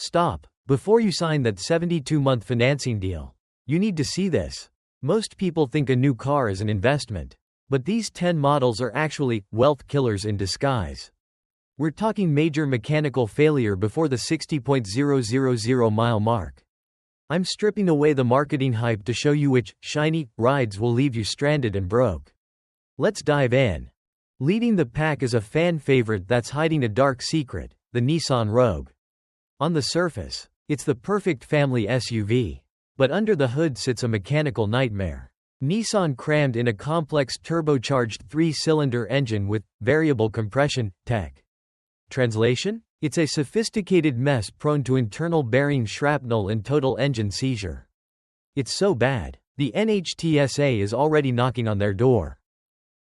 Stop. Before you sign that 72-month financing deal. You need to see this. Most people think a new car is an investment. But these 10 models are actually wealth killers in disguise. We're talking major mechanical failure before the 60,000 mile mark. I'm stripping away the marketing hype to show you which shiny rides will leave you stranded and broke. Let's dive in. Leading the pack is a fan favorite that's hiding a dark secret, the Nissan Rogue. On the surface, it's the perfect family SUV. But under the hood sits a mechanical nightmare. Nissan crammed in a complex turbocharged 3-cylinder engine with variable compression tech. Translation? It's a sophisticated mess prone to internal bearing shrapnel and total engine seizure. It's so bad, the NHTSA is already knocking on their door.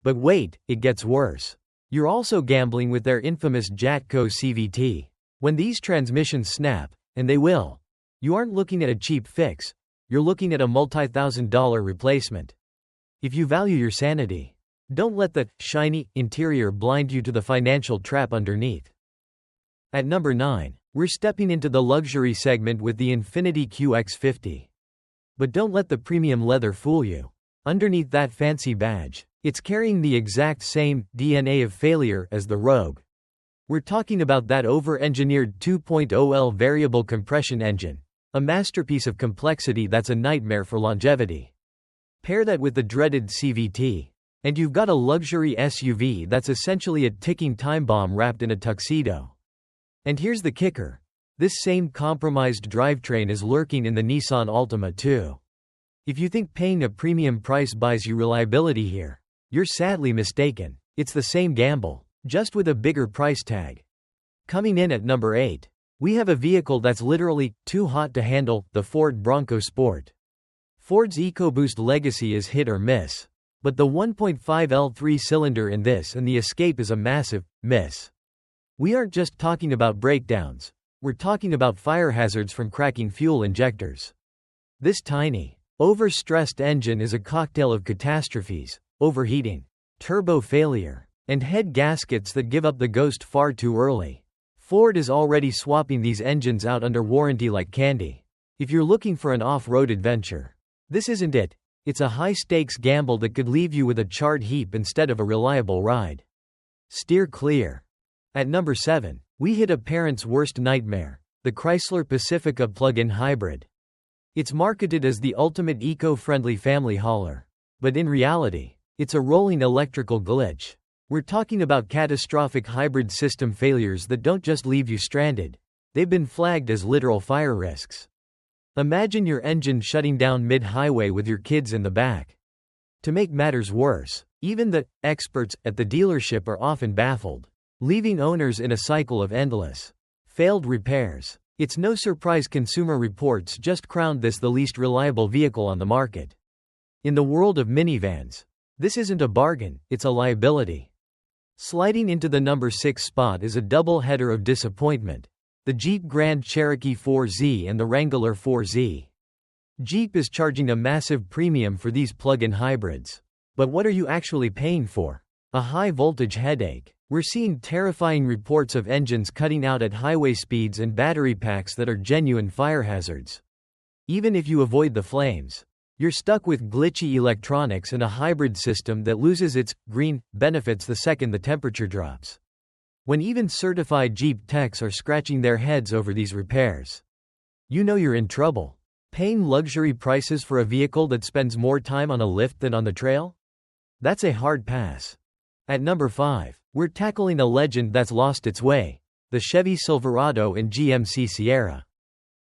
But wait, it gets worse. You're also gambling with their infamous Jatco CVT. When these transmissions snap, and they will, you aren't looking at a cheap fix, you're looking at a multi-$1,000 replacement. If you value your sanity, don't let the shiny interior blind you to the financial trap underneath. At number 9, we're stepping into the luxury segment with the Infiniti QX50. But don't let the premium leather fool you. Underneath that fancy badge, it's carrying the exact same DNA of failure as the Rogue. We're talking about that over-engineered 2.0L variable compression engine, a masterpiece of complexity that's a nightmare for longevity. Pair that with the dreaded CVT, and you've got a luxury SUV that's essentially a ticking time bomb wrapped in a tuxedo. And here's the kicker. This same compromised drivetrain is lurking in the Nissan Altima too. If you think paying a premium price buys you reliability here, you're sadly mistaken. It's the same gamble, just with a bigger price tag. Coming in at number 8, we have a vehicle that's literally too hot to handle, the Ford Bronco Sport. Ford's EcoBoost legacy is hit or miss. But the 1.5L 3-cylinder in this and the Escape is a massive miss. We aren't just talking about breakdowns, we're talking about fire hazards from cracking fuel injectors. This tiny, overstressed engine is a cocktail of catastrophes, overheating, turbo failure, and head gaskets that give up the ghost far too early. Ford is already swapping these engines out under warranty like candy. If you're looking for an off-road adventure, this isn't it. It's a high-stakes gamble that could leave you with a charred heap instead of a reliable ride. Steer clear. At number 7, we hit a parent's worst nightmare, the Chrysler Pacifica plug-in hybrid. It's marketed as the ultimate eco-friendly family hauler. But in reality, it's a rolling electrical glitch. We're talking about catastrophic hybrid system failures that don't just leave you stranded. They've been flagged as literal fire risks. Imagine your engine shutting down mid-highway with your kids in the back. To make matters worse, even the experts at the dealership are often baffled, leaving owners in a cycle of endless failed repairs. It's no surprise Consumer Reports just crowned this the least reliable vehicle on the market. In the world of minivans, this isn't a bargain, it's a liability. Sliding into the number 6 spot is a double header of disappointment. The Jeep Grand Cherokee 4Z and the Wrangler 4Z. Jeep is charging a massive premium for these plug-in hybrids. But what are you actually paying for? A high-voltage headache. We're seeing terrifying reports of engines cutting out at highway speeds and battery packs that are genuine fire hazards. Even if you avoid the flames, you're stuck with glitchy electronics and a hybrid system that loses its green benefits the second the temperature drops. When even certified Jeep techs are scratching their heads over these repairs, you know you're in trouble. Paying luxury prices for a vehicle that spends more time on a lift than on the trail? That's a hard pass. At number 5, we're tackling a legend that's lost its way, the Chevy Silverado and GMC Sierra.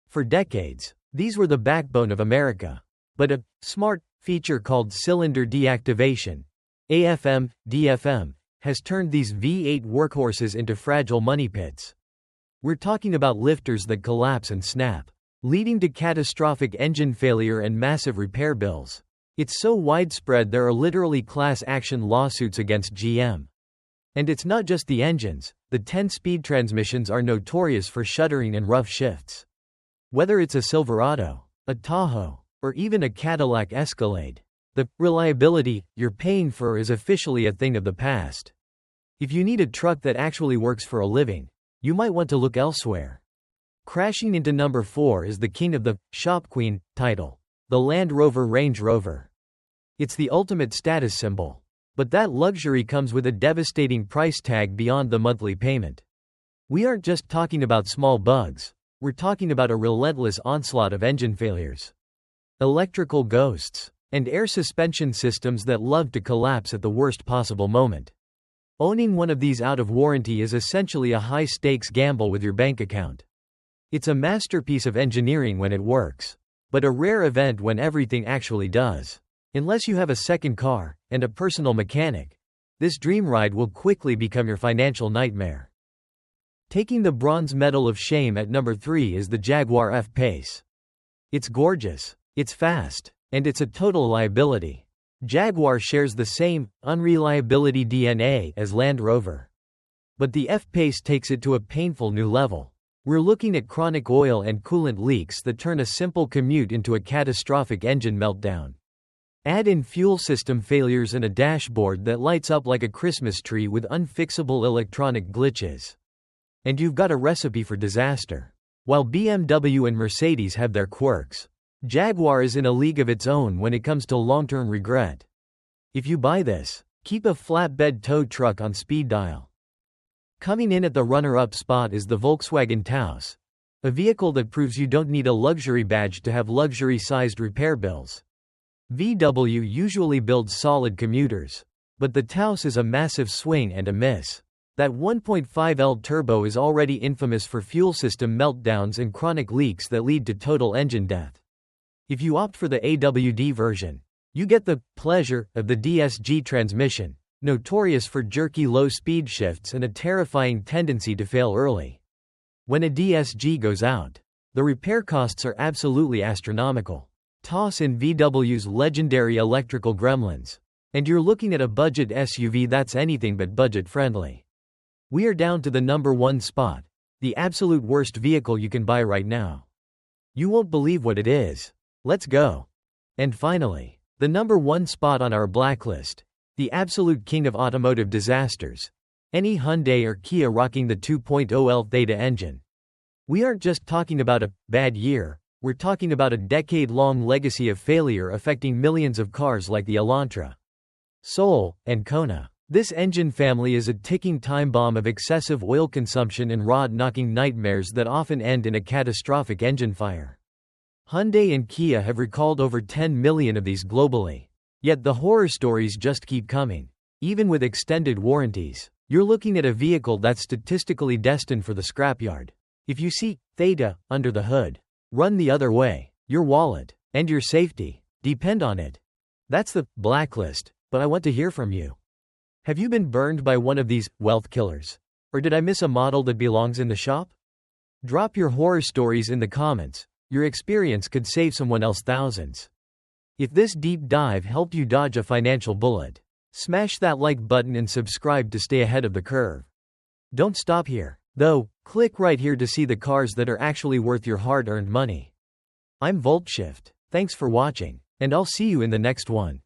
For decades, these were the backbone of America. But a smart feature called cylinder deactivation, AFM, DFM, has turned these V8 workhorses into fragile money pits. We're talking about lifters that collapse and snap, leading to catastrophic engine failure and massive repair bills. It's so widespread there are literally class action lawsuits against GM. And it's not just the engines, the 10-speed transmissions are notorious for shuddering and rough shifts. Whether it's a Silverado, a Tahoe, or even a Cadillac Escalade, the reliability you're paying for is officially a thing of the past. If you need a truck that actually works for a living, you might want to look elsewhere. Crashing into number 4 is the king of the shop queen title, the Land Rover Range Rover. It's the ultimate status symbol. But that luxury comes with a devastating price tag beyond the monthly payment. We aren't just talking about small bugs, we're talking about a relentless onslaught of engine failures, electrical ghosts, and air suspension systems that love to collapse at the worst possible moment. Owning one of these out of warranty is essentially a high-stakes gamble with your bank account. It's a masterpiece of engineering when it works, but a rare event when everything actually does. Unless you have a second car and a personal mechanic, this dream ride will quickly become your financial nightmare. Taking the bronze medal of shame at number 3 is the Jaguar F-Pace. It's gorgeous, it's fast, and it's a total liability. Jaguar shares the same unreliability DNA as Land Rover. But the F-Pace takes it to a painful new level. We're looking at chronic oil and coolant leaks that turn a simple commute into a catastrophic engine meltdown. Add in fuel system failures and a dashboard that lights up like a Christmas tree with unfixable electronic glitches, and you've got a recipe for disaster. While BMW and Mercedes have their quirks, Jaguar is in a league of its own when it comes to long-term regret. If you buy this, keep a flatbed tow truck on speed dial. Coming in at the runner-up spot is the Volkswagen Taos, a vehicle that proves you don't need a luxury badge to have luxury-sized repair bills. VW usually builds solid commuters, but the Taos is a massive swing and a miss. That 1.5L turbo is already infamous for fuel system meltdowns and chronic leaks that lead to total engine death. If you opt for the AWD version, you get the pleasure of the DSG transmission, notorious for jerky low-speed shifts and a terrifying tendency to fail early. When a DSG goes out, the repair costs are absolutely astronomical. Toss in VW's legendary electrical gremlins, and you're looking at a budget SUV that's anything but budget-friendly. We are down to the number 1 spot, the absolute worst vehicle you can buy right now. You won't believe what it is. Let's go. And finally, the number 1 spot on our blacklist, the absolute king of automotive disasters, any Hyundai or Kia rocking the 2.0L Theta engine. We aren't just talking about a bad year. We're talking about a decade-long legacy of failure affecting millions of cars like the Elantra, Soul, and Kona. This engine family is a ticking time bomb of excessive oil consumption and rod-knocking nightmares that often end in a catastrophic engine fire. Hyundai and Kia have recalled over 10 million of these globally. Yet the horror stories just keep coming. Even with extended warranties, you're looking at a vehicle that's statistically destined for the scrapyard. If you see Theta under the hood, run the other way. Your wallet and your safety depend on it. That's the blacklist, but I want to hear from you. Have you been burned by one of these wealth killers? Or did I miss a model that belongs in the shop? Drop your horror stories in the comments. Your experience could save someone else thousands. If this deep dive helped you dodge a financial bullet, smash that like button and subscribe to stay ahead of the curve. Don't stop here, though. Click right here to see the cars that are actually worth your hard-earned money. I'm VoltShift. Thanks for watching, and I'll see you in the next one.